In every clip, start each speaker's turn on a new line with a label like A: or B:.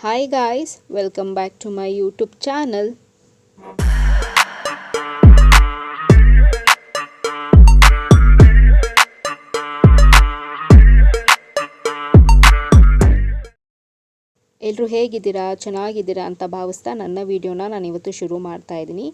A: Hi guys, welcome back to my YouTube channel. ಎಲ್ಲರೂ ಹೇಗಿದ್ದೀರಾ, ಚೆನ್ನಾಗಿದ್ದೀರಾ ಅಂತ ಭಾವಿಸ್ತಾ ನನ್ನ ವೀಡಿಯೋನ ನಾನು ಇವತ್ತು ಶುರು ಮಾಡ್ತಾ ಇದ್ದೀನಿ.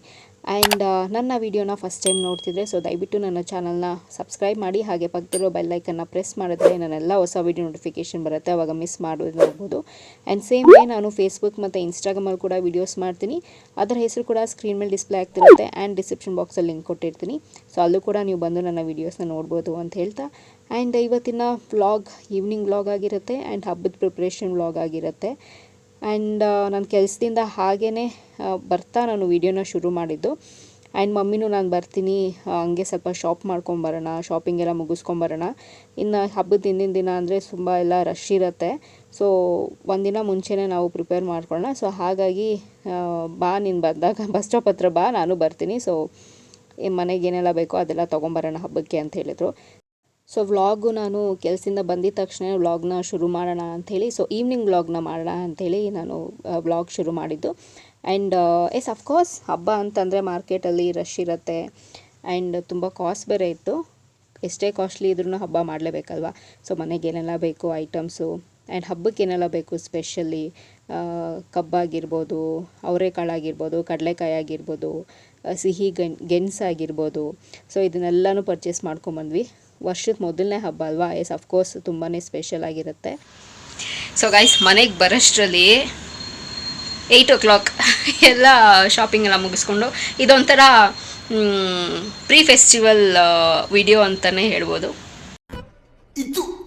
A: ಆ್ಯಂಡ್ ನನ್ನ ವೀಡಿಯೋನ ಫಸ್ಟ್ ಟೈಮ್ ನೋಡ್ತಿದ್ರೆ ದಯವಿಟ್ಟು ನನ್ನ ಚಾನಲ್ನ ಸಬ್ಸ್ಕ್ರೈಬ್ ಮಾಡಿ, ಹಾಗೆ ಪಕ್ಕದಲ್ಲಿರೋ ಬೆಲ್ಲೈಕನ್ನ ಪ್ರೆಸ್ ಮಾಡಿದ್ರೆ ನನ್ನೆಲ್ಲ ಹೊಸ ವೀಡಿಯೋ ನೋಟಿಫಿಕೇಷನ್ ಬರುತ್ತೆ, ಆವಾಗ ಮಿಸ್ ಮಾಡೋದು ನೋಡ್ಬೋದು. ಆ್ಯಂಡ್ ಸೇಮ್ ವೇ ನಾನು ಫೇಸ್ಬುಕ್ ಮತ್ತು ಇನ್ಸ್ಟಾಗ್ರಾಮಲ್ಲಿ ಕೂಡ ವೀಡಿಯೋಸ್ ಮಾಡ್ತೀನಿ. ಅದರ ಹೆಸರು ಕೂಡ ಸ್ಕ್ರೀನ್ ಮೇಲೆ ಡಿಸ್ಪ್ಲೇ ಆಗ್ತಿರುತ್ತೆ ಆ್ಯಂಡ್ ಡಿಸ್ಕ್ರಿಪ್ಷನ್ ಬಾಕ್ಸಲ್ಲಿ ಲಿಂಕ್ ಕೊಟ್ಟಿರ್ತೀನಿ. ಸೊ ಅಲ್ಲೂ ಕೂಡ ನೀವು ಬಂದು ನನ್ನ ವೀಡಿಯೋಸ್ನ ನೋಡ್ಬೋದು ಅಂತ ಹೇಳ್ತಾ, ಆ್ಯಂಡ್ ಇವತ್ತಿನ ವ್ಲಾಗ್ ಈವ್ನಿಂಗ್ ವ್ಲಾಗ್ ಆಗಿರುತ್ತೆ ಆ್ಯಂಡ್ ಹಬ್ಬದ ಪ್ರಿಪ್ರೇಷನ್ ವ್ಲಾಗ್ ಆಗಿರುತ್ತೆ. ಆ್ಯಂಡ್ ನಾನು ಕೆಲಸದಿಂದ ಹಾಗೇ ಬರ್ತಾ ನಾನು ವೀಡಿಯೋನ ಶುರು ಮಾಡಿದ್ದು. ಆ್ಯಂಡ್ ಮಮ್ಮಿನೂ ನಾನು ಬರ್ತೀನಿ, ಹಂಗೆ ಸ್ವಲ್ಪ ಮಾಡ್ಕೊಂಬರೋಣ, ಶಾಪಿಂಗ್ ಎಲ್ಲ ಮುಗಿಸ್ಕೊಂಬರೋಣ. ಇನ್ನು ಹಬ್ಬದ ಹಿಂದಿನ ದಿನ ಅಂದರೆ ತುಂಬ ಎಲ್ಲ ರಶ್ ಇರುತ್ತೆ. ಸೊ ಒಂದಿನ ಮುಂಚೆನೇ ನಾವು ಪ್ರಿಪೇರ್ ಮಾಡ್ಕೊಳ್ಳೋಣ. ಸೊ ಹಾಗಾಗಿ ಬಾ, ನೀನು ಬಂದಾಗ ಬಸ್ ಸ್ಟಾಪ್ ಹತ್ರ ಬಾ, ನಾನು ಬರ್ತೀನಿ. ಸೊ ಮನೆಗೆ ಏನೆಲ್ಲ ಬೇಕೋ ಅದೆಲ್ಲ ತೊಗೊಂಬರೋಣ ಹಬ್ಬಕ್ಕೆ ಅಂತ ಹೇಳಿದರು. ಸೊ ವ್ಲಾಗು ನಾನು ಕೆಲಸದಿಂದ ಬಂದಿದ ತಕ್ಷಣ ವ್ಲಾಗ್ನ ಶುರು ಮಾಡೋಣ ಅಂಥೇಳಿ, ಸೊ ಈವ್ನಿಂಗ್ ವ್ಲಾಗ್ನ ಮಾಡೋಣ ಅಂಥೇಳಿ ನಾನು ವ್ಲಾಗ್ ಶುರು ಮಾಡಿದ್ದು. ಆ್ಯಂಡ್ ಎಸ್ ಅಫ್ಕೋರ್ಸ್ ಹಬ್ಬ ಅಂತಂದರೆ ಮಾರ್ಕೆಟಲ್ಲಿ ರಶ್ ಇರುತ್ತೆ ಆ್ಯಂಡ್ ತುಂಬ ಕಾಸ್ಟ್ ಬೇರೆ ಇತ್ತು. ಎಷ್ಟೇ ಕಾಸ್ಟ್ಲಿ ಇದ್ರೂ ಹಬ್ಬ ಮಾಡಲೇಬೇಕಲ್ವ. ಸೊ ಮನೆಗೆ ಏನೆಲ್ಲ ಬೇಕು ಐಟಮ್ಸು ಆ್ಯಂಡ್ ಹಬ್ಬಕ್ಕೆ ಏನೆಲ್ಲ ಬೇಕು ಸ್ಪೆಷಲಿ ಕಬ್ಬಾಗಿರ್ಬೋದು, ಅವರೆಕಾಳಾಗಿರ್ಬೋದು, ಕಡಲೆಕಾಯಿ ಆಗಿರ್ಬೋದು, ಸಿಹಿ ಗೆಣಸಾಗಿರ್ಬೋದು. So ಇದನ್ನೆಲ್ಲನೂ purchase ಮಾಡ್ಕೊಂಬಂದ್ವಿ. ವರ್ಷದ ಮೊದಲನೇ ಹಬ್ಬ ಅಲ್ವಾ, ಎಸ್ ಅಫ್ಕೋರ್ಸ್ ತುಂಬಾ ಸ್ಪೆಷಲ್ ಆಗಿರುತ್ತೆ. ಸೊ ಗೈಸ್, ಮನೆಗೆ ಬರೋಷ್ಟರಲ್ಲಿ 8 o'clock ಎಲ್ಲ ಶಾಪಿಂಗ್ ಎಲ್ಲ ಮುಗಿಸ್ಕೊಂಡು ಇದೊಂಥರ ಪ್ರೀ ಫೆಸ್ಟಿವಲ್ ವಿಡಿಯೋ ಅಂತಲೇ ಹೇಳ್ಬೋದು.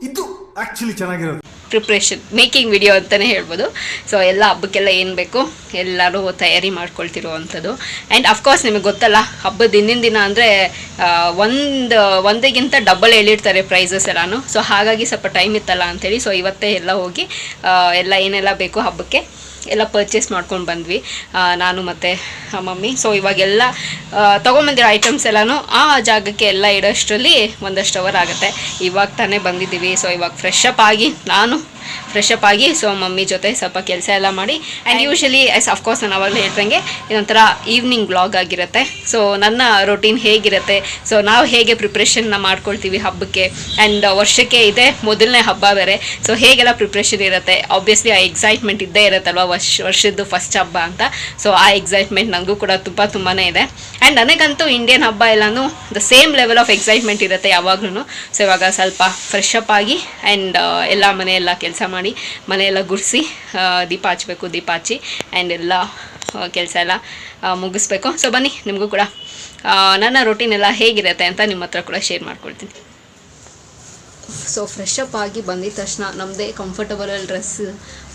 B: ಇದು ಆ್ಯಕ್ಚುಲಿ ಚೆನ್ನಾಗಿರೋದು
A: ಪ್ರಿಪ್ರೇಷನ್ ಮೇಕಿಂಗ್ ವಿಡಿಯೋ ಅಂತಲೇ ಹೇಳ್ಬೋದು. ಸೊ ಎಲ್ಲ ಹಬ್ಬಕ್ಕೆಲ್ಲ ಏನು ಬೇಕು ಎಲ್ಲರೂ ತಯಾರಿ ಮಾಡ್ಕೊಳ್ತಿರೋ ಅಂಥದ್ದು. ಆ್ಯಂಡ್ ಅಫ್ಕೋರ್ಸ್ ನಿಮಗೆ ಗೊತ್ತಲ್ಲ, ಹಬ್ಬದ ಹಿಂದಿನ ದಿನ ಅಂದರೆ ಒಂದಿಗಿಂತ ಡಬಲ್ ಹೇಳಿರ್ತಾರೆ ಪ್ರೈಸಸ್ ಎಲ್ಲನೂ. ಸೊ ಹಾಗಾಗಿ ಸ್ವಲ್ಪ ಟೈಮ್ ಇತ್ತಲ್ಲ ಅಂಥೇಳಿ ಸೊ ಇವತ್ತೇ ಎಲ್ಲ ಹೋಗಿ ಎಲ್ಲ ಏನೆಲ್ಲ ಬೇಕು ಹಬ್ಬಕ್ಕೆ ಎಲ್ಲ ಪರ್ಚೇಸ್ ಮಾಡ್ಕೊಂಡು ಬಂದ್ವಿ, ನಾನು ಮತ್ತು ಮಮ್ಮಿ. ಸೊ ಇವಾಗೆಲ್ಲ ತೊಗೊಂಬಂದಿರೋ ಐಟಮ್ಸ್ ಎಲ್ಲನೂ ಆ ಜಾಗಕ್ಕೆ ಎಲ್ಲ ಇಡೋಷ್ಟರಲ್ಲಿ ಒಂದಷ್ಟು ಅವರ್ ಆಗುತ್ತೆ. ಇವಾಗ ತಾನೇ ಬಂದಿದ್ದೀವಿ. ಸೊ ಇವಾಗ ಫ್ರೆಶ್ ಅಪ್ ಆಗಿ ಸೊ ಮಮ್ಮಿ ಜೊತೆ ಸ್ವಲ್ಪ ಕೆಲಸ ಎಲ್ಲ ಮಾಡಿ. ಆ್ಯಂಡ್ ಯೂಶ್ವಲಿ ಅಫ್ಕೋರ್ಸ್ ನಾನು ಅವಾಗಲೇ ಹೇಳ್ದಂಗೆ ಇದೊಂಥರ ಈವ್ನಿಂಗ್ ವ್ಲಾಗ್ ಆಗಿರುತ್ತೆ. ಸೊ ನನ್ನ ರೊಟೀನ್ ಹೇಗಿರುತ್ತೆ, ಸೊ ನಾವು ಹೇಗೆ ಪ್ರಿಪ್ರೇಷನ್ನ ಮಾಡ್ಕೊಳ್ತೀವಿ ಹಬ್ಬಕ್ಕೆ, ಆ್ಯಂಡ್ ವರ್ಷಕ್ಕೆ ಇದೆ ಮೊದಲನೇ ಹಬ್ಬ ಬೇರೆ. ಸೊ ಹೇಗೆಲ್ಲ ಪ್ರಿಪ್ರೇಷನ್ ಇರುತ್ತೆ, ಆಬ್ವಿಯಸ್ಲಿ ಆ ಎಕ್ಸೈಟ್ಮೆಂಟ್ ಇದ್ದೇ ಇರುತ್ತಲ್ವ, ವರ್ಷದ್ದು ಫಸ್ಟ್ ಹಬ್ಬ ಅಂತ. ಸೊ ಆ ಎಕ್ಸೈಟ್ಮೆಂಟ್ ನನಗೂ ಕೂಡ ತುಂಬಾ ಇದೆ. ಆ್ಯಂಡ್ ನನಗಂತೂ ಇಂಡಿಯನ್ ಹಬ್ಬ ಎಲ್ಲನೂ the same level of excitement ಇರುತ್ತೆ ಯಾವಾಗ್ಲೂ. ಸೊ ಇವಾಗ ಸ್ವಲ್ಪ ಫ್ರೆಶ್ ಅಪ್ ಆಗಿ ಆ್ಯಂಡ್ ಎಲ್ಲ ಮನೆಯೆಲ್ಲ ಕೆಲಸ ಮಾಡಿ, ಮನೆಯೆಲ್ಲ ಗುಡಿಸಿ, ದೀಪ ಹಚ್ಚಿ ಆ್ಯಂಡ್ ಎಲ್ಲ ಕೆಲಸ ಎಲ್ಲ ಮುಗಿಸ್ಬೇಕು. ಸೊ ಬನ್ನಿ, ನಿಮಗೂ ಕೂಡ ನನ್ನ ರೊಟೀನ್ ಎಲ್ಲ ಹೇಗಿರುತ್ತೆ ಅಂತ ನಿಮ್ಮ ಹತ್ರ ಕೂಡ ಶೇರ್ ಮಾಡ್ಕೊಳ್ತೀನಿ. ಸೊ ಫ್ರೆಶ್ ಅಪ್ ಆಗಿ ಬಂದಿದ ತಕ್ಷಣ ನಮ್ಮದೇ ಕಂಫರ್ಟಬಲ್ ಡ್ರೆಸ್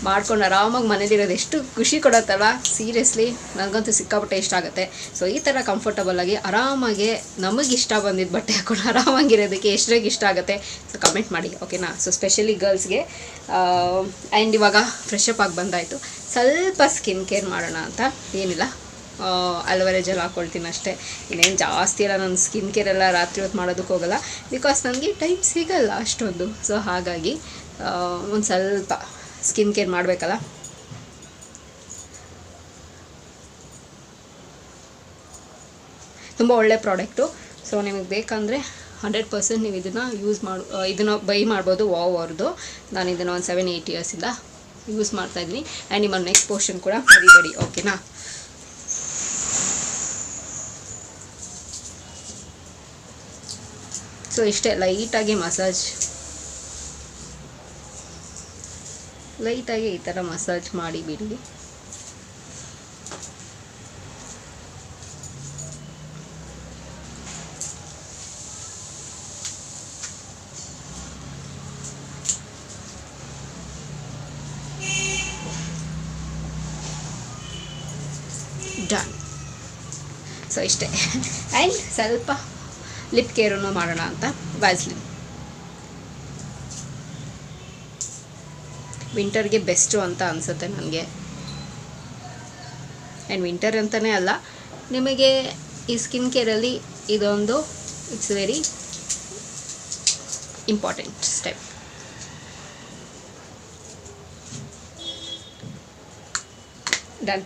A: ಮಾಡ್ಕೊಂಡು ಆರಾಮಾಗಿ ಮನೇಲಿರೋದು ಎಷ್ಟು ಖುಷಿ ಕೊಡುತ್ತಲ್ವ. ಸೀರಿಯಸ್ಲಿ ನನಗಂತೂ ಸಿಕ್ಕಾಪಟ್ಟೆ ಇಷ್ಟ ಆಗುತ್ತೆ. ಸೊ ಈ ಥರ ಕಂಫರ್ಟಬಲಾಗಿ ಆರಾಮಾಗಿ ನಮಗೆ ಇಷ್ಟ ಬಂದಿದ್ದು ಬಟ್ಟೆ ಹಾಕೊಂಡು ಆರಾಮಾಗಿರೋದಕ್ಕೆ ಎಷ್ಟ್ರಾಗ ಇಷ್ಟ ಆಗುತ್ತೆ. ಸೊ ಕಮೆಂಟ್ ಮಾಡಿ, ಓಕೆನಾ. ಸೊ ಸ್ಪೆಷಲಿ ಗರ್ಲ್ಸ್ಗೆ. ಆ್ಯಂಡ್ ಇವಾಗ ಫ್ರೆಶ್ ಅಪ್ ಆಗಿ ಬಂದಾಯಿತು, ಸ್ವಲ್ಪ ಸ್ಕಿನ್ ಕೇರ್ ಮಾಡೋಣ ಅಂತ. ಏನಿಲ್ಲ, ಅಲೋವೆರಾ ಜೆಲ್ ಹಾಕ್ಕೊಳ್ತೀನಿ ಅಷ್ಟೇ. ಇನ್ನೇನು ಜಾಸ್ತಿ ಎಲ್ಲ ನಾನು ಸ್ಕಿನ್ ಕೇರ್ ಎಲ್ಲ ರಾತ್ರಿ ಹೊತ್ತು ಮಾಡೋದಕ್ಕೆ ಹೋಗಲ್ಲ, ಬಿಕಾಸ್ ನನಗೆ ಟೈಮ್ ಸಿಗಲ್ಲ ಅಷ್ಟೊಂದು. ಸೊ ಹಾಗಾಗಿ ಒಂದು ಸ್ವಲ್ಪ ಸ್ಕಿನ್ ಕೇರ್ ಮಾಡಬೇಕಲ್ಲ. ತುಂಬ ಒಳ್ಳೆ ಪ್ರಾಡಕ್ಟು. ಸೊ ನಿಮಗೆ ಬೇಕಂದರೆ 100% ನೀವು ಇದನ್ನು ಬೈ ಮಾಡ್ಬೋದು. ಅವ್ರದ್ದು ನಾನು ಇದನ್ನು ಒಂದು 7-8 ಇಯರ್ಸಿಂದ ಯೂಸ್ ಮಾಡ್ತಾಯಿದ್ದೀನಿ. ಆ್ಯಂಡ್ ನಿಮ್ಮ ನೆಕ್ಸ್ಟ್ ಪೋರ್ಷನ್ ಕೂಡ ಮರಿಬೇಡಿ, ಓಕೆನಾ. ಸೊ ಇಷ್ಟೇ, ಲೈಟಾಗಿ ಈ ಥರ ಮಸಾಜ್ ಮಾಡಿ ಬಿಡಿ. ಡನ್. ಸೊ ಇಷ್ಟೇ. ಆ್ಯಂಡ್ ಸ್ವಲ್ಪ ಲಿಪ್ ಕೇರನ್ನು ಮಾಡೋಣ ಅಂತ ವ್ಯಾಸ್ಲಿನ್. ವಿಂಟರ್ಗೆ ಬೆಸ್ಟು ಅಂತ ಅನಿಸುತ್ತೆ ನನಗೆ. ಆ್ಯಂಡ್ ವಿಂಟರ್ ಅಂತಲೇ ಅಲ್ಲ, ನಿಮಗೆ ಈ ಸ್ಕಿನ್ ಕೇರಲ್ಲಿ ಇದೊಂದು it's very important step. Done.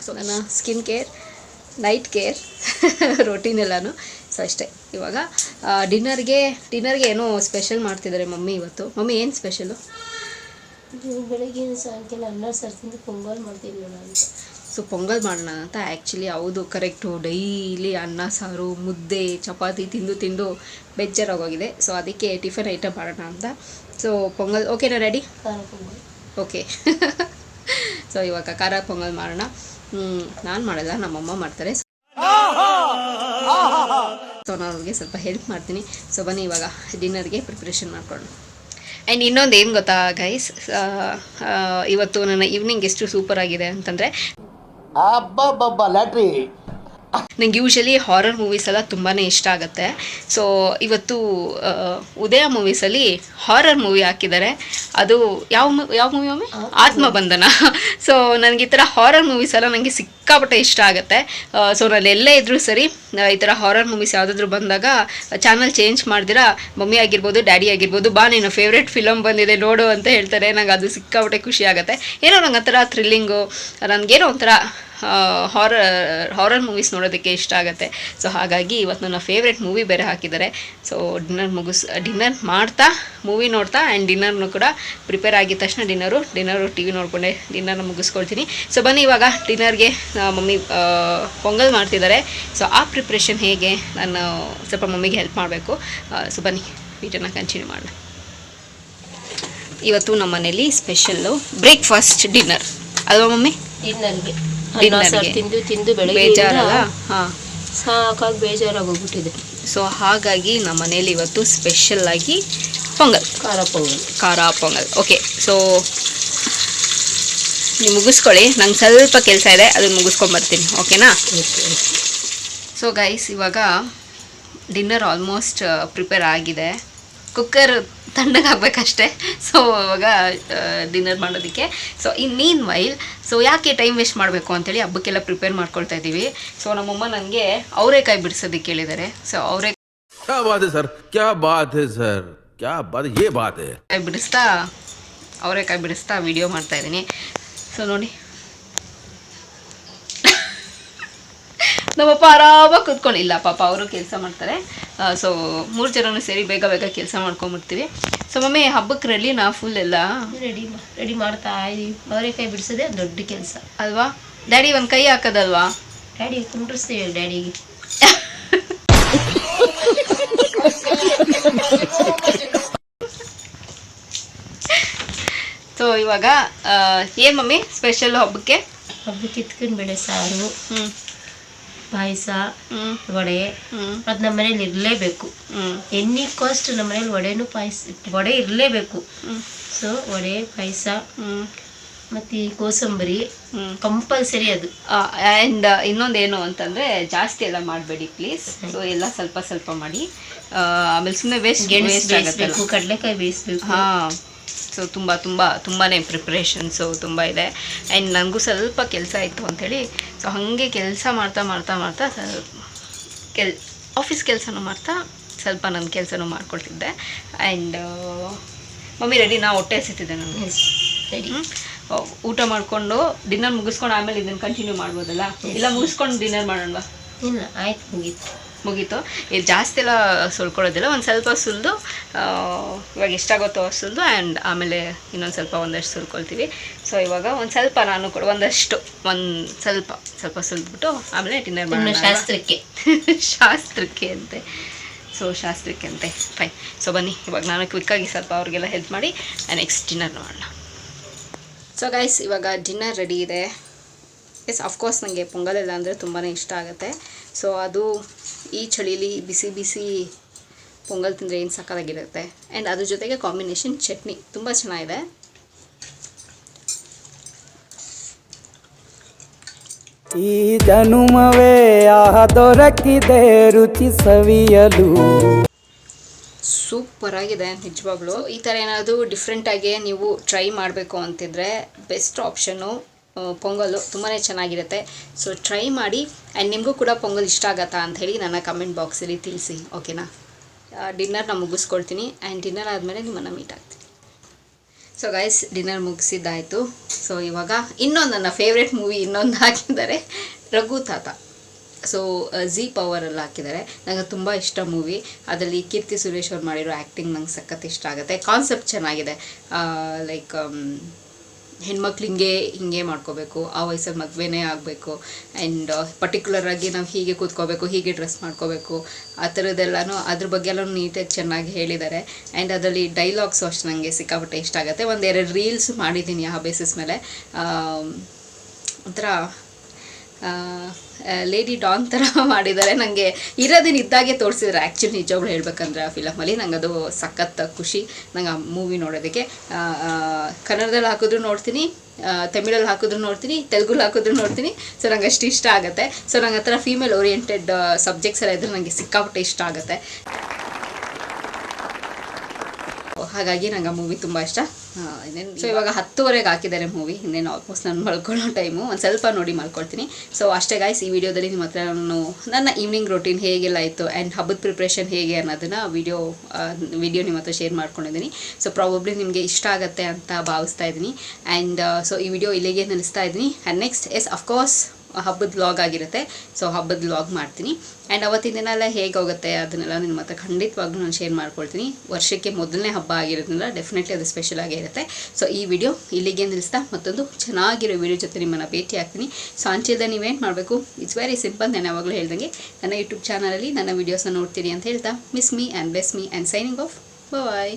A: So ನನ್ನ skin care, night care routine ಎಲ್ಲನೂ. ಸೊ ಅಷ್ಟೇ. ಇವಾಗ ಡಿನ್ನರ್ಗೆ ಏನೋ ಸ್ಪೆಷಲ್ ಮಾಡ್ತಿದ್ದಾರೆ ಮಮ್ಮಿ ಇವತ್ತು. ಮಮ್ಮಿ ಏನು ಸ್ಪೆಷಲು?
B: ಬೆಳಗ್ಗೆ ಸಾಯಂಕಾಲ ಅನ್ನ ಸಾರು ತಿಂದು ಪೊಂಗಲ್ ಮಾಡ್ತೀನಿ ನಾನು.
A: ಸೊ ಪೊಂಗಲ್ ಮಾಡೋಣ ಅಂತ. ಆ್ಯಕ್ಚುಲಿ ಹೌದು, ಕರೆಕ್ಟು. ಡೈಲಿ ಅನ್ನ ಸಾರು ಮುದ್ದೆ ಚಪಾತಿ ತಿಂದು ಬೇಜಾರಾಗೋಗಿದೆ. ಸೊ ಅದಕ್ಕೆ ಟಿಫನ್ ಐಟಮ್ ಮಾಡೋಣ ಅಂತ. ಸೊ ಪೊಂಗಲ್ ಓಕೆನಾ? ರೆಡಿ?
B: ಖಾರ ಪೊಂಗಲ್
A: ಓಕೆ. ಸೊ ಇವಾಗ ಖಾರ ಪೊಂಗಲ್ ಮಾಡೋಣ. ನಾನು ಮಾಡಲ್ಲ, ನಮ್ಮಮ್ಮ ಮಾಡ್ತಾರೆ. ಸೊ ನಾನು ಅವ್ರಿಗೆ ಸ್ವಲ್ಪ ಹೆಲ್ಪ್ ಮಾಡ್ತೀನಿ. ಸೊ ಬನ್ನಿ ಇವಾಗ ಡಿನ್ನರ್ಗೆ ಪ್ರಿಪ್ರೇಷನ್ ಮಾಡ್ಕೊಂಡು. ಆ್ಯಂಡ್ ಇನ್ನೊಂದು ಏನು ಗೊತ್ತಾ ಗೈಸ್, ಇವತ್ತು ನನ್ನ ಈವ್ನಿಂಗ್ ಎಷ್ಟು ಸೂಪರ್ ಆಗಿದೆ ಅಂತಂದರೆ,
C: ಲ್ಯಾಟ್ರಿ.
A: ನಂಗೆ ಯೂಶಲಿ ಹಾರರ್ ಮೂವೀಸ್ ಎಲ್ಲ ತುಂಬಾ ಇಷ್ಟ ಆಗುತ್ತೆ. ಸೊ ಇವತ್ತು ಉದಯ ಮೂವೀಸಲ್ಲಿ ಹಾರರ್ ಮೂವಿ ಹಾಕಿದ್ದಾರೆ. ಅದು ಯಾವ ಮೂವಿ ಒಮ್ಮೆ? ಆತ್ಮಬಂಧನ. ಸೊ ನನಗೆ ಈ ಥರ ಹಾರರ್ ಮೂವೀಸ್ ಎಲ್ಲ ನನಗೆ ಸಿಕ್ಕಾಪಟ್ಟೆ ಇಷ್ಟ ಆಗುತ್ತೆ. ಸೊ ನಾನು ಎಲ್ಲೇ ಇದ್ದರೂ ಸರಿ, ಈ ಥರ ಹಾರರ್ ಮೂವೀಸ್ ಯಾವುದಾದ್ರೂ ಬಂದಾಗ ಚಾನಲ್ ಚೇಂಜ್ ಮಾಡ್ದಿರಾ ಮಮ್ಮಿ ಆಗಿರ್ಬೋದು ಡ್ಯಾಡಿ ಆಗಿರ್ಬೋದು, ಬಾ ನಿನ್ನ ಫೇವ್ರೆಟ್ ಫಿಲಮ್ ಬಂದಿದೆ ನೋಡು ಅಂತ ಹೇಳ್ತಾರೆ. ನಂಗೆ ಅದು ಸಿಕ್ಕಾಪಟ್ಟೆ ಖುಷಿ ಆಗುತ್ತೆ. ಏನೋ ನಂಗೆ ಒಂಥರ ಥ್ರಿಲ್ಲಿಂಗು, ನನಗೇನೋ ಒಂಥರ ಹಾರರ್ ಮೂವೀಸ್ ನೋಡೋದಕ್ಕೆ ಇಷ್ಟ ಆಗುತ್ತೆ. ಸೊ ಹಾಗಾಗಿ ಇವತ್ತು ನನ್ನ ಫೇವ್ರೆಟ್ ಮೂವಿ ಬೇರೆ ಹಾಕಿದ್ದಾರೆ. ಸೊ ಡಿನ್ನರ್ ಮಾಡ್ತಾ ಮೂವಿ ನೋಡ್ತಾ ಆ್ಯಂಡ್ ಡಿನ್ನರ್ನು ಕೂಡ ಪ್ರಿಪೇರ್ ಆಗಿದ ತಕ್ಷಣ ಡಿನ್ನರು ಟಿ ವಿ ನೋಡಿಕೊಂಡೆ ಡಿನ್ನರ್ನ ಮುಗಿಸ್ಕೊಳ್ತೀನಿ. ಸೊ ಬನ್ನಿ ಇವಾಗ ಡಿನ್ನರ್ಗೆ ಮಮ್ಮಿ ಪೊಂಗಲ್ ಮಾಡ್ತಿದ್ದಾರೆ. ಸೊ ಆ ಪ್ರಿಪ್ರೇಷನ್ ಹೇಗೆ ನಾನು ಸ್ವಲ್ಪ ಮಮ್ಮಿಗೆ ಹೆಲ್ಪ್ ಮಾಡಬೇಕು. ಸೊ ಬನ್ನಿ ವೀಡಿಯೋನ ಕಂಟಿನ್ಯೂ ಮಾಡೋಣ. ಇವತ್ತು ನಮ್ಮ ಮನೇಲಿ ಸ್ಪೆಷಲ್ಲು ಬ್ರೇಕ್ಫಾಸ್ಟ್ ಡಿನ್ನರ್ ಅಲ್ವಾ ಮಮ್ಮಿ?
B: ಡಿನ್ನರ್ಗೆ ತಿಂದು ಬೆಳಗ್ಗೆ
A: ಬೇಜಾರಲ್ಲ? ಹಾಂ,
B: ಸಾಕಾಗಿ ಬೇಜಾರಾಗೋಗ್ಬಿಟ್ಟಿದೆ.
A: ಸೊ ಹಾಗಾಗಿ ನಮ್ಮ ಮನೇಲಿ ಇವತ್ತು ಸ್ಪೆಷಲ್ಲಾಗಿ ಪೊಂಗಲ್, ಖಾರ ಪೊಂಗಲ್. ಓಕೆ, ಸೊ ನೀವು ಮುಗಿಸ್ಕೊಳ್ಳಿ, ನಂಗೆ ಸ್ವಲ್ಪ ಕೆಲಸ ಇದೆ, ಅದನ್ನು ಮುಗಿಸ್ಕೊಂಬರ್ತೀನಿ. ಓಕೆನಾ? ಸೊ ಗೈಸ್, ಇವಾಗ ಡಿನ್ನರ್ ಆಲ್ಮೋಸ್ಟ್ ಪ್ರಿಪೇರ್ ಆಗಿದೆ. ಕುಕ್ಕರ್ ತಣ್ಣಗಾಗಬೇಕಷ್ಟೇ. ಸೊ ಇವಾಗ ಡಿನ್ನರ್ ಮಾಡೋದಕ್ಕೆ. ಸೊ ಮೀನ್ ವೈಲ್, ಸೊ ಯಾಕೆ ಟೈಮ್ ವೇಸ್ಟ್ ಮಾಡಬೇಕು ಅಂತೇಳಿ ಹಬ್ಬಕ್ಕೆಲ್ಲ ಪ್ರಿಪೇರ್ ಮಾಡ್ಕೊಳ್ತಾ ಇದ್ದೀವಿ. ಸೊ ನಮ್ಮಮ್ಮ ನನಗೆ ಅವರೆಕಾಯಿ ಬಿಡಿಸೋದಕ್ಕೆ ಹೇಳಿದ್ದಾರೆ. ಸೊ ಅವರೆಕಾಯಿ ಬಿಡಿಸ್ತಾ ವಿಡಿಯೋ ಮಾಡ್ತಾ ಇದ್ದೀನಿ. ಸೊ ನೋಡಿ, ನಮ್ಮಪ್ಪ ಆರಾಮಾಗಿ ಕೂತ್ಕೊಂಡಿಲ್ಲ, ಪಾಪ ಅವರು ಕೆಲಸ ಮಾಡ್ತಾರೆ. ಸೊ 3 ಜನನೂ ಸೇರಿ ಬೇಗ ಕೆಲಸ ಮಾಡ್ಕೊಂಬಿಡ್ತೀವಿ. ಸೊ ಮಮ್ಮಿ ಹಬ್ಬಕ್ಕೆ ರೆಡಿನಾ? ಫುಲ್ ಎಲ್ಲ
B: ರೆಡಿ ಮಾಡ್ತಾ ಇದ್ದೀವಿ. ಅವರೆಕಾಯಿ ಬಿಡಿಸೋದೇ ದೊಡ್ಡ ಕೆಲಸ
A: ಅಲ್ವಾ? ಡ್ಯಾಡಿ ಒಂದು ಕೈ ಹಾಕೋದಲ್ವಾ?
B: ಡ್ಯಾಡಿ ಕುಂಡ್ರಿಸ್ತೀವಿ ಡ್ಯಾಡಿಗೆ.
A: ಸೊ ಇವಾಗ ಏನು ಮಮ್ಮಿ ಸ್ಪೆಷಲ್ ಹಬ್ಬಕ್ಕೆ?
B: ಇತ್ಕೊಂಡ್ ಬೇಳೆ ಸಾರು, ಪಾಯಸ, ವಡೆ. ಅದು ನಮ್ಮ ಮನೇಲಿ ಇರಲೇಬೇಕು. ಎನಿ ಕಾಸ್ಟ್ ನಮ್ಮ ಮನೇಲಿ ವಡೆ ಇರಲೇಬೇಕು. ಸೊ ವಡೆ, ಪಾಯಸ ಮತ್ತು ಕೋಸಂಬರಿ ಕಂಪಲ್ಸರಿ ಅದು.
A: ಆ್ಯಂಡ್ ಇನ್ನೊಂದೇನು ಅಂತಂದರೆ, ಜಾಸ್ತಿ ಎಲ್ಲ ಮಾಡಬೇಡಿ ಪ್ಲೀಸ್. ಸೊ ಎಲ್ಲ ಸ್ವಲ್ಪ ಮಾಡಿ. ಆಮೇಲೆ ಸುಮ್ಮನೆ ವೇಸ್ಟ್
B: ಕಡಲೆಕಾಯಿ ಬೇಯಿಸ್ಬೇಕು.
A: ಹಾಂ, ಸೊ ತುಂಬಾ ಪ್ರಿಪ್ರೇಷನ್ಸು ತುಂಬ ಇದೆ. ಆ್ಯಂಡ್ ನನಗೂ ಸ್ವಲ್ಪ ಕೆಲಸ ಇತ್ತು ಅಂಥೇಳಿ, ಸೊ ಹಾಗೆ ಕೆಲಸ ಮಾಡ್ತಾ ಆಫೀಸ್ ಕೆಲಸನೂ ಮಾಡ್ತಾ ಸ್ವಲ್ಪ ನನ್ನ ಕೆಲಸನೂ ಮಾಡ್ಕೊಳ್ತಿದ್ದೆ. ಆ್ಯಂಡ್ ಮಮ್ಮಿ ರೆಡಿ, ನಾ ಹೊಟ್ಟೆ ಹಸಿತಿದ್ದೆ ನನಗೆ.
B: ರೆಡಿ
A: ಊಟ ಮಾಡಿಕೊಂಡು ಡಿನ್ನರ್ ಮುಗಿಸ್ಕೊಂಡು ಆಮೇಲೆ ಇದನ್ನು ಕಂಟಿನ್ಯೂ ಮಾಡ್ಬೋದಲ್ಲ? ಇಲ್ಲ ಮುಗಿಸ್ಕೊಂಡು ಡಿನ್ನರ್ ಮಾಡೋಣ?
B: ಇಲ್ಲ, ಆಯ್ತು,
A: ಮುಗೀತು. ಇದು ಜಾಸ್ತಿ ಎಲ್ಲ ಸುಲ್ಕೊಳ್ಳೋದಿಲ್ಲ, ಒಂದು ಸ್ವಲ್ಪ ಸುಲಿದು ಇವಾಗ ಎಷ್ಟಾಗುತ್ತೋ ಸುಲಿದು ಆ್ಯಂಡ್ ಆಮೇಲೆ ಇನ್ನೊಂದು ಒಂದಷ್ಟು ಸುಲ್ಕೊಳ್ತೀವಿ. ಸೊ ಇವಾಗ ಒಂದು ಸ್ವಲ್ಪ ನಾನು ಕೂಡ ಸ್ವಲ್ಪ ಸುಲಿದ್ಬಿಟ್ಟು ಆಮೇಲೆ ಡಿನ್ನರ್ ಮಾಡೋಣ. ಶಾಸ್ತ್ರಕ್ಕೆ ಅಂತೆ. ಸೊ ಶಾಸ್ತ್ರಕ್ಕೆ ಅಂತೆ, ಫೈನ್. ಸೊ ಬನ್ನಿ ಇವಾಗ ನಾನು ಕ್ವಿಕ್ಕಾಗಿ ಸ್ವಲ್ಪ ಅವ್ರಿಗೆಲ್ಲ ಹೆಲ್ಪ್ ಮಾಡಿ ನೆಕ್ಸ್ಟ್ ಡಿನ್ನರ್ ಮಾಡೋಣ. ಸೊ ಗೈಸ್, ಇವಾಗ ಡಿನ್ನರ್ ರೆಡಿ ಇದೆ. ಎಸ್, ಅಫ್ಕೋರ್ಸ್ ನನಗೆ ಪೊಂಗಲೆಲ್ಲ ಅಂದರೆ ತುಂಬಾ ಇಷ್ಟ ಆಗುತ್ತೆ. ಸೊ ಅದು ಈ ಚಳಿಲಿ ಬಿಸಿ ಪೊಂಗಲ್ ತಿಂದರೆ ಏನು ಸಕ್ಕತ್ತಾಗಿರುತ್ತೆ. ಆ್ಯಂಡ್ ಅದ್ರ ಜೊತೆಗೆ ಕಾಂಬಿನೇಷನ್ ಚಟ್ನಿ ತುಂಬ ಚೆನ್ನಾಗಿದೆ.
D: ಈ ಜನುಮವೇ ದೊರಕಿದೆ ರುಚಿ ಸವಿಯಲು.
A: ಸೂಪರಾಗಿದೆ ನಿಜವಾಗ್ಲೂ. ಈ ಥರ ಏನಾದರೂ ಡಿಫ್ರೆಂಟಾಗಿ ನೀವು ಟ್ರೈ ಮಾಡಬೇಕು ಅಂತಿದ್ರೆ ಬೆಸ್ಟ್ ಆಪ್ಷನ್ನು ಪೊಂಗಲ್ಲು. ತುಂಬಾ ಚೆನ್ನಾಗಿರುತ್ತೆ. ಸೊ ಟ್ರೈ ಮಾಡಿ. ಆ್ಯಂಡ್ ನಿಮಗೂ ಕೂಡ ಪೊಂಗಲ್ ಇಷ್ಟ ಆಗತ್ತಾ ಅಂಥೇಳಿ ನನ್ನ ಕಮೆಂಟ್ ಬಾಕ್ಸಲ್ಲಿ ತಿಳಿಸಿ. ಓಕೆನಾ? ಡಿನ್ನರ್ನ ಮುಗಿಸ್ಕೊಳ್ತೀನಿ. ಆ್ಯಂಡ್ ಡಿನ್ನರ್ ಆದಮೇಲೆ ನಿಮ್ಮನ್ನು ಮೀಟ್ ಆಗ್ತೀನಿ. ಸೊ ಗೈಸ್ ಡಿನ್ನರ್ ಮುಗಿಸಿದ್ದಾಯಿತು. ಸೊ ಇವಾಗ ಇನ್ನೊಂದು ನನ್ನ ಫೇವ್ರೆಟ್ ಮೂವಿ ಇನ್ನೊಂದು ಹಾಕಿದ್ದಾರೆ, ರಘು ತಾತ. ಸೊ ಝೀ ಪವರಲ್ಲಿ ಹಾಕಿದ್ದಾರೆ. ನನಗೆ ತುಂಬ ಇಷ್ಟ ಮೂವಿ. ಅದರಲ್ಲಿ ಕೀರ್ತಿ ಸುರೇಶ್ ಅವ್ರು ಮಾಡಿರೋ ಆ್ಯಕ್ಟಿಂಗ್ ನಂಗೆ ಸಖತ್ ಇಷ್ಟ ಆಗುತ್ತೆ. ಕಾನ್ಸೆಪ್ಟ್ ಚೆನ್ನಾಗಿದೆ. ಲೈಕ್ ಹೆಣ್ಮಕ್ಳು ಹಿಂಗೆ ಮಾಡ್ಕೋಬೇಕು, ಆ ವಯಸ್ಸಲ್ಲಿ ಮದುವೆನೇ ಆಗಬೇಕು, ಆ್ಯಂಡ್ ಪರ್ಟಿಕ್ಯುಲರಾಗಿ ನಾವು ಹೀಗೆ ಕೂತ್ಕೋಬೇಕು, ಹೀಗೆ ಡ್ರೆಸ್ ಮಾಡ್ಕೋಬೇಕು, ಆ ಥರದ್ದೆಲ್ಲನೂ ಅದ್ರ ಬಗ್ಗೆ ಎಲ್ಲ ನೀಟಾಗಿ ಚೆನ್ನಾಗಿ ಹೇಳಿದ್ದಾರೆ. ಆ್ಯಂಡ್ ಅದರಲ್ಲಿ ಡೈಲಾಗ್ಸು ಅಷ್ಟು ನನಗೆ ಸಿಕ್ಕಾಪಟ್ಟೆ ಇಷ್ಟ ಆಗುತ್ತೆ. ಒಂದೆರಡು ರೀಲ್ಸ್ ಮಾಡಿದ್ದೀನಿ ಆ ಬೇಸಿಸ್ ಮೇಲೆ. ಒಂಥರ ಲೇಡಿ ಡಾನ್ ಥರ ಮಾಡಿದ್ದಾರೆ. ನನಗೆ ಇರೋದನ್ನ ಇದ್ದಾಗೆ ತೋರಿಸಿದ್ದಾರೆ. ಆ್ಯಕ್ಚುಲಿ ನಿಜವಾಗ್ಲೂ ಹೇಳ್ಬೇಕಂದ್ರೆ ಆ ಫಿಲಮಲ್ಲಿ ನಂಗೆ ಅದು ಸಖತ್ ಖುಷಿ ನಂಗೆ ಆ ಮೂವಿ ನೋಡೋದಕ್ಕೆ. ಕನ್ನಡದಲ್ಲಿ ಹಾಕಿದ್ರು ನೋಡ್ತೀನಿ, ತಮಿಳಲ್ಲಿ ಹಾಕಿದ್ರು ನೋಡ್ತೀನಿ, ತೆಲುಗಲ್ಲಿ ಹಾಕಿದ್ರು ನೋಡ್ತೀನಿ. ಸೊ ನಂಗೆ ಅಷ್ಟು ಇಷ್ಟ ಆಗುತ್ತೆ. ಸೊ ನಂಗೆ ಆ ಥರ ಫೀಮೇಲ್ ಓರಿಯೆಂಟೆಡ್ ಸಬ್ಜೆಕ್ಟ್ಸ್ ಎಲ್ಲ ಇದ್ದರೆ ನನಗೆ ಸಿಕ್ಕಾಪಟ್ಟೆ ಇಷ್ಟ ಆಗುತ್ತೆ. ಹಾಗಾಗಿ ನಂಗೆ ಆ ಮೂವಿ ತುಂಬ ಇಷ್ಟ. ಸೊ ಇವಾಗ 10:30 ಹಾಕಿದ್ದಾರೆ ಮೂವಿ. ಇನ್ನೇನು ಆಲ್ಮೋಸ್ಟ್ ನಾನು ಮಲ್ಕೊಳ್ಳೋ ಟೈಮು. ಒಂದು ಸ್ವಲ್ಪ ನೋಡಿ ಮಲ್ಕೊಳ್ತೀನಿ. ಸೊ ಅಷ್ಟೇ ಗಾಯ್ಸ್, ಈ ವಿಡಿಯೋದಲ್ಲಿ ನಿಮ್ಮ ಹತ್ರ ನಾನು ನನ್ನ ಈವ್ನಿಂಗ್ ರೊಟೀನ್ ಹೇಗೆಲ್ಲ ಇತ್ತು ಆ್ಯಂಡ್ ಹಬ್ಬದ ಪ್ರಿಪ್ರೇಷನ್ ಹೇಗೆ ಅನ್ನೋದನ್ನು ವಿಡಿಯೋ ನಿಮ್ಮ ಹತ್ರ ಶೇರ್ ಮಾಡ್ಕೊಂಡಿದ್ದೀನಿ. ಸೊ ಪ್ರಾಬಬ್ಲಿ ನಿಮಗೆ ಇಷ್ಟ ಆಗುತ್ತೆ ಅಂತ ಭಾವಿಸ್ತಾ ಇದ್ದೀನಿ. ಆ್ಯಂಡ್ ಸೊ ಈ ವಿಡಿಯೋ ಇಲ್ಲಿಗೆ ನಿಲ್ಲಿಸ್ತಾ ಇದ್ದೀನಿ. ಆ್ಯಂಡ್ ನೆಕ್ಸ್ಟ್ ಅಫ್ಕೋರ್ಸ್ ಹಬ್ಬದ ವ್ಲಾಗ್ ಆಗಿರುತ್ತೆ. ಸೊ ಹಬ್ಬದ ವ್ಲಾಗ್ ಮಾಡ್ತೀನಿ. ಆ್ಯಂಡ್ ಅವತ್ತಿನ ದಿನ ಎಲ್ಲ ಹೇಗೆ ಹೋಗುತ್ತೆ ಅದನ್ನೆಲ್ಲ ನಿಮ್ಮ ಹತ್ರ ಖಂಡಿತವಾಗ್ಲೂ ನಾನು ಶೇರ್ ಮಾಡ್ಕೊಳ್ತೀನಿ. ವರ್ಷಕ್ಕೆ ಮೊದಲನೇ ಹಬ್ಬ ಆಗಿರೋದ್ರಿಂದ ಡೆಫಿನೆಟ್ಲಿ ಅದು ಸ್ಪೆಷಲ್ ಆಗೇ ಇರುತ್ತೆ. ಸೊ ಈ ವಿಡಿಯೋ ಇಲ್ಲಿಗೆ ನಿಲ್ಲಿಸ್ತಾ ಮತ್ತೊಂದು ಚೆನ್ನಾಗಿರೋ ವಿಡಿಯೋ ಜೊತೆ ನಿಮ್ಮನ್ನು ಭೇಟಿ ಆಗ್ತೀನಿ. ಸೊ ಅಂಚಿಲ್ದ ನೀವೇನು ಮಾಡಬೇಕು, ಇಟ್ಸ್ ವೆರಿ ಸಿಂಪಲ್. ನಾನು ಯಾವಾಗಲೂ ಹೇಳ್ದಂಗೆ ನನ್ನ ಯೂಟ್ಯೂಬ್ ಚಾನಲಲ್ಲಿ ನನ್ನ ವೀಡಿಯೋಸ್ನ ನೋಡ್ತೀನಿ ಅಂತ ಹೇಳ್ತಾ miss me and bless me and signing off. Bye.